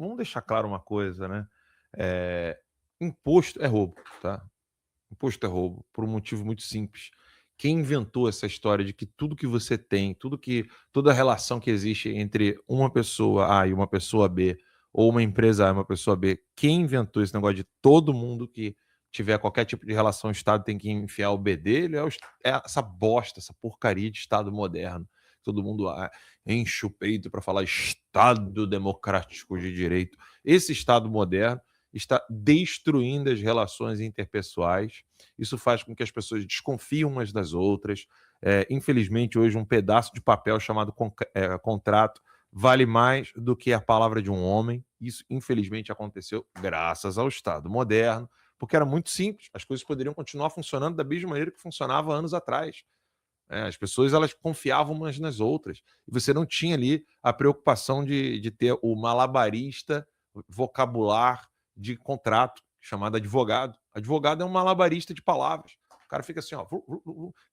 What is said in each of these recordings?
vamos deixar claro uma coisa, né? É, imposto é roubo, tá? Imposto é roubo, por um motivo muito simples. Quem inventou essa história de que tudo que você tem, toda a relação que existe entre uma pessoa A e uma pessoa B, ou uma empresa A e uma pessoa B, quem inventou esse negócio de todo mundo que tiver qualquer tipo de relação, o Estado tem que enfiar o B dele, é essa bosta, essa porcaria de Estado moderno. Todo mundo enche o peito para falar Estado democrático de direito. Esse Estado moderno está destruindo as relações interpessoais. Isso faz com que as pessoas desconfiem umas das outras. Infelizmente, hoje, um pedaço de papel chamado contrato vale mais do que a palavra de um homem. Isso, infelizmente, aconteceu graças ao Estado moderno, porque era muito simples. As coisas poderiam continuar funcionando da mesma maneira que funcionava anos atrás. As pessoas elas confiavam umas nas outras. E você não tinha ali a preocupação de ter o malabarista vocabular de contrato, chamado advogado. Advogado é um malabarista de palavras. O cara fica assim, ó,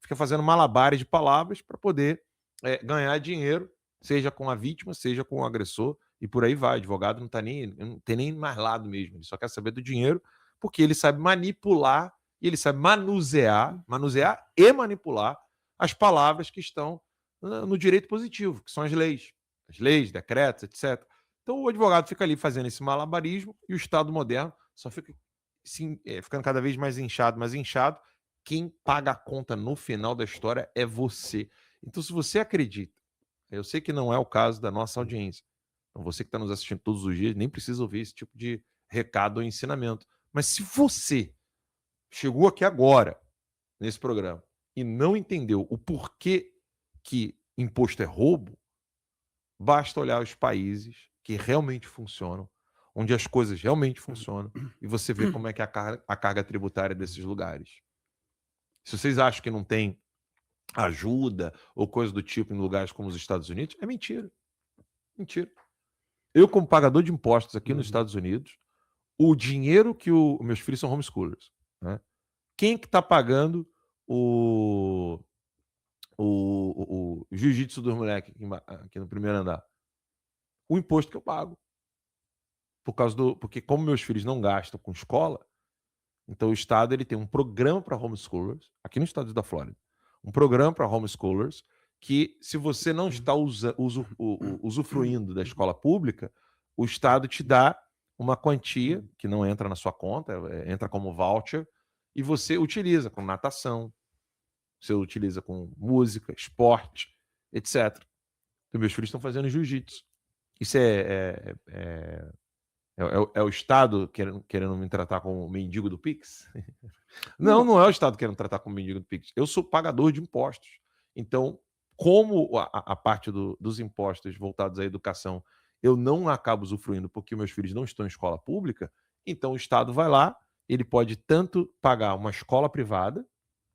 fica fazendo malabares de palavras para poder ganhar dinheiro, seja com a vítima, seja com o agressor, e por aí vai. O advogado não tem nem mais lado mesmo, ele só quer saber do dinheiro, porque ele sabe manipular e ele sabe manusear e manipular as palavras que estão no direito positivo, que são as leis, decretos, etc. Então o advogado fica ali fazendo esse malabarismo e o Estado moderno só fica ficando cada vez mais inchado. Quem paga a conta no final da história é você. Então, se você acredita, eu sei que não é o caso da nossa audiência, então você que está nos assistindo todos os dias nem precisa ouvir esse tipo de recado ou ensinamento. Mas se você chegou aqui agora, nesse programa, e não entendeu o porquê que imposto é roubo, basta olhar os países que realmente funcionam, onde as coisas realmente funcionam, e você vê como é que é a carga tributária desses lugares. Se vocês acham que não tem ajuda ou coisa do tipo em lugares como os Estados Unidos, é mentira. Mentira. Eu, como pagador de impostos aqui nos Estados Unidos, o dinheiro que meus filhos são homeschoolers, né? Quem que está pagando o jiu-jitsu dos moleques aqui no primeiro andar? O imposto que eu pago. Porque como meus filhos não gastam com escola, então o Estado ele tem um programa para homeschoolers, aqui no estado da Flórida, um programa para homeschoolers que, se você não está usufruindo da escola pública, o Estado te dá uma quantia, que não entra na sua conta, entra como voucher, e você utiliza com natação, você utiliza com música, esporte, etc. Então, meus filhos estão fazendo jiu-jitsu. Isso é o Estado querendo me tratar como mendigo do Pix? Não, não é o Estado querendo tratar como mendigo do Pix. Eu sou pagador de impostos. Então, como a parte dos impostos voltados à educação eu não acabo usufruindo porque meus filhos não estão em escola pública, então o Estado vai lá, ele pode tanto pagar uma escola privada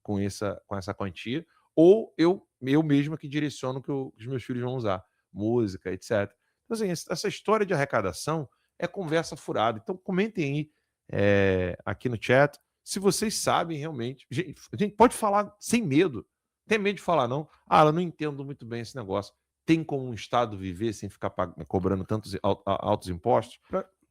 com essa quantia, ou eu mesmo que direciono o que os meus filhos vão usar, música, etc. Então, assim, essa história de arrecadação é conversa furada. Então, comentem aí aqui no chat se vocês sabem realmente. A gente pode falar sem medo. Não tem medo de falar, não. Eu não entendo muito bem esse negócio. Tem como um Estado viver sem ficar cobrando tantos altos impostos?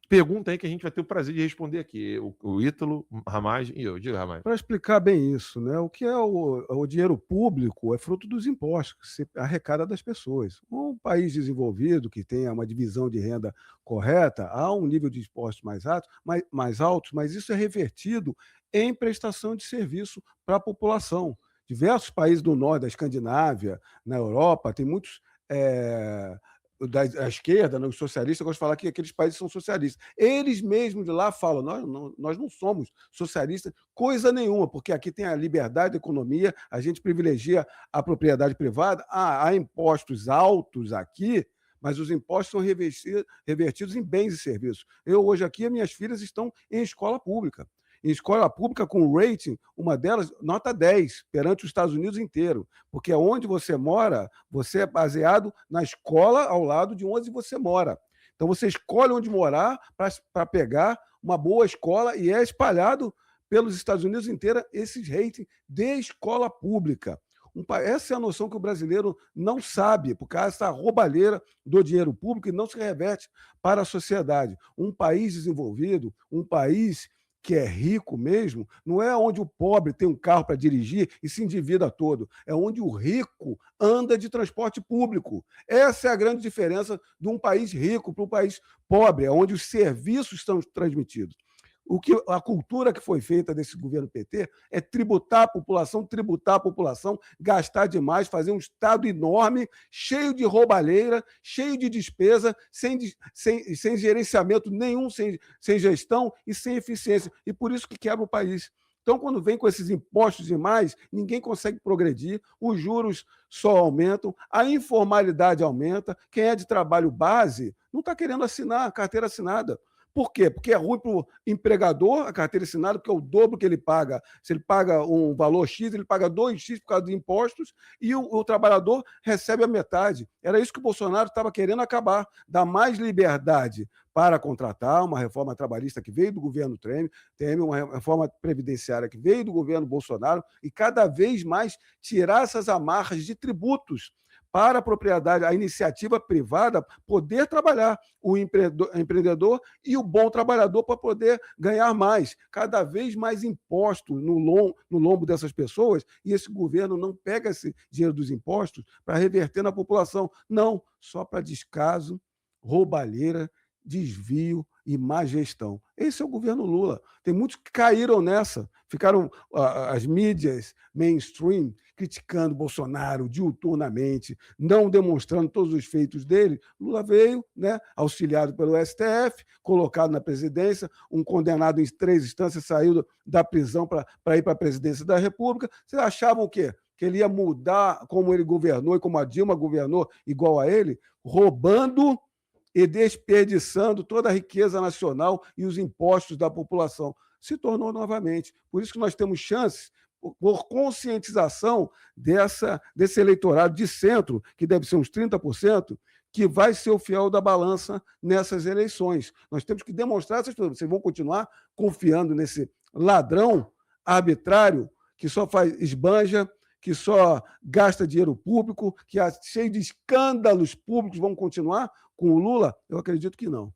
Pergunta aí que a gente vai ter o prazer de responder aqui. O Ítalo, Ramage e eu. Diga, Ramage. Para explicar bem isso, né? O que é o dinheiro público é fruto dos impostos que se arrecada das pessoas. Um país desenvolvido que tenha uma divisão de renda correta, há um nível de impostos mais altos, mas isso é revertido em prestação de serviço para a população. Diversos países do norte, da Escandinávia, na Europa, tem muitos da esquerda, os socialistas, gostam de falar que aqueles países são socialistas. Eles mesmos de lá falam, nós não somos socialistas coisa nenhuma, porque aqui tem a liberdade da economia, a gente privilegia a propriedade privada, há impostos altos aqui, mas os impostos são revertidos em bens e serviços. Eu, hoje aqui, minhas filhas estão em escola pública. Em escola pública com rating, uma delas, nota 10, perante os Estados Unidos inteiro. Porque onde você mora, você é baseado na escola ao lado de onde você mora. Então, você escolhe onde morar para pegar uma boa escola e é espalhado pelos Estados Unidos inteiro esses ratings de escola pública. Essa é a noção que o brasileiro não sabe, por causa dessa roubalheira do dinheiro público e não se reverte para a sociedade. Um país desenvolvido, um país que é rico mesmo, não é onde o pobre tem um carro para dirigir e se endivida todo, é onde o rico anda de transporte público. Essa é a grande diferença de um país rico para um país pobre, é onde os serviços estão transmitidos. A cultura que foi feita desse governo PT é tributar a população, gastar demais, fazer um Estado enorme, cheio de roubalheira, cheio de despesa, sem gerenciamento nenhum, sem gestão e sem eficiência. E por isso que quebra o país. Então, quando vem com esses impostos demais, ninguém consegue progredir, os juros só aumentam, a informalidade aumenta, quem é de trabalho base não está querendo assinar a carteira assinada. Por quê? Porque é ruim para o empregador a carteira assinada, porque é o dobro que ele paga. Se ele paga um valor X, ele paga 2x por causa dos impostos, e o trabalhador recebe a metade. Era isso que o Bolsonaro estava querendo acabar, dar mais liberdade para contratar, uma reforma trabalhista que veio do governo Temer, uma reforma previdenciária que veio do governo Bolsonaro, e cada vez mais tirar essas amarras de tributos para a propriedade, a iniciativa privada poder trabalhar, o empreendedor e o bom trabalhador para poder ganhar mais, cada vez mais imposto no lombo dessas pessoas, e esse governo não pega esse dinheiro dos impostos para reverter na população, não, só para descaso, roubalheira, desvio e má gestão. Esse é o governo Lula. Tem muitos que caíram nessa, ficaram as mídias mainstream criticando Bolsonaro diuturnamente, não demonstrando todos os feitos dele. Lula veio, né, auxiliado pelo STF, colocado na presidência, um condenado em 3 instâncias saiu da prisão para ir para a presidência da República. Vocês achavam o quê? Que ele ia mudar como ele governou e como a Dilma governou igual a ele, roubando e desperdiçando toda a riqueza nacional e os impostos da população. Se tornou novamente. Por isso que nós temos chances, por conscientização desse eleitorado de centro, que deve ser uns 30%, que vai ser o fiel da balança nessas eleições. Nós temos que demonstrar essas pessoas. Vocês vão continuar confiando nesse ladrão arbitrário que só esbanja, que só gasta dinheiro público, que é cheio de escândalos públicos, vão continuar com o Lula? Eu acredito que não.